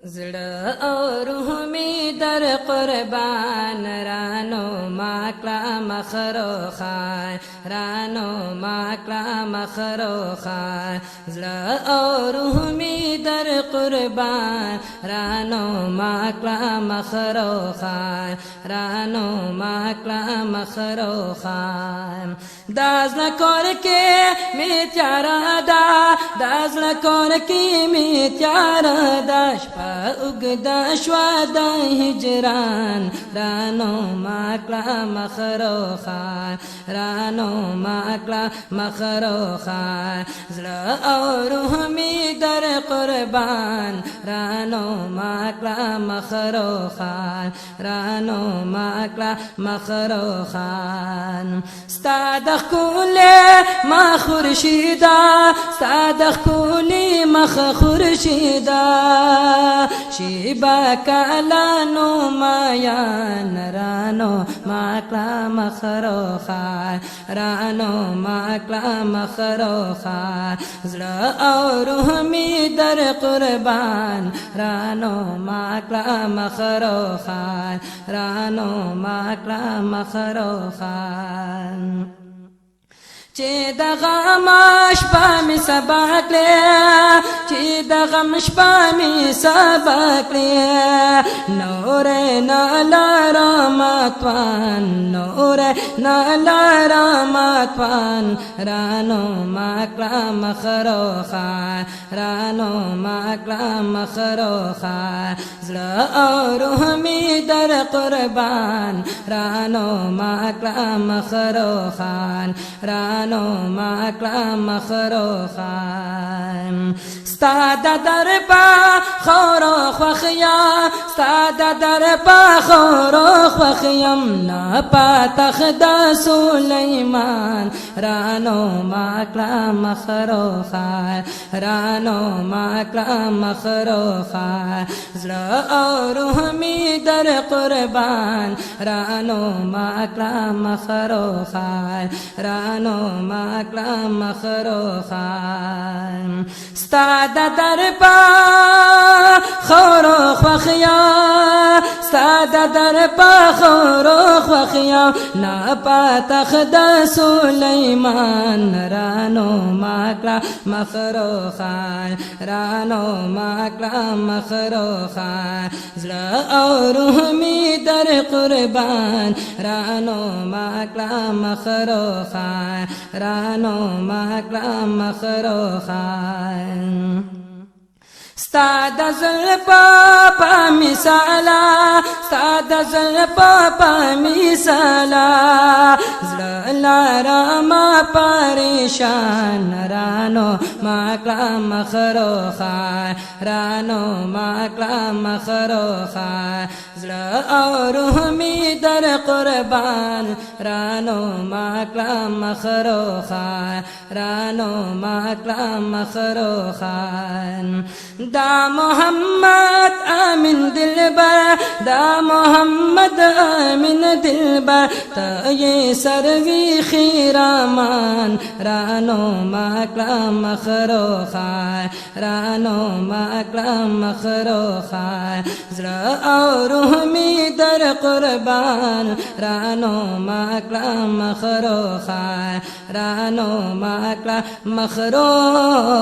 زړه او روح می در قربان رانو ماکلا مخروخان رانو ماکلا مخروخان زړه او روح می در قربان رانو ماکلا مخروخان رانو ماکلا مخروخان دازل کور کې می تیارا دا دازل کور کې می تیارا دا اگدا شوا دا هجران رانو ماکلا مخروخان رانو ماکلا مخروخان زړه او روح می در قربان رانو ماکلا مخروخان رانو ماکلا مخروخان ستا د ښکلې مخ خورشیدا ستا د ښکلې مخ خورشیدا شیبا کالانو مایان رانو ماکلا مخروخان رانو ماکلا مخروخان زړه او روح می در قربان رانو ماکلا مخروخان رانو ماکلا مخروخان چې د غم شپه می سبا کړې چې د غم شپه می سبا کړې نور نه لرم توان نور نه لرم توان رانو ماکلا مخروخان رانو ماکلا مخروخان زړه او روح می در قربان رانو ماکلا مخروخان رانو ماکلا مخروخان ستا د دربا خورو خوخیا ستا د دربا خورو خوخیم نا پاتخ د سلیمان رانو ماکلا مخروخان رانو ماکلا مخروخان زړه او روح می در قربان رانو ماکلا مخروخان رانو ماکلا مخروخان ستا د دربا خورو خوخیا ستا د دربا خورو خوخیا نا پاتخ د سلیمان رانو ماکلا مخروخان رانو ماکلا مخروخان زړه او روح می در قربان رانو ماکلا مخروخان رانو ماکلا مخروخان ستا د زلفا په مثالا ستا د زلفا په مثالا زړه لرم پریشان رانو ماکلا مخروخان رانو ماکلا مخروخان زړه او روح می در قربان رانو ماکلا مخروخان رانو ماکلا مخروخان دا محمد آمین دلبر دا محمد آمین دلبر تا یہ سروی خیرامان رانو ماکلا مخروخان رانو ماکلا مخروخان زړه او روح می در قربان رانو ماکلا مخروخان رانو ماکلا مخروخان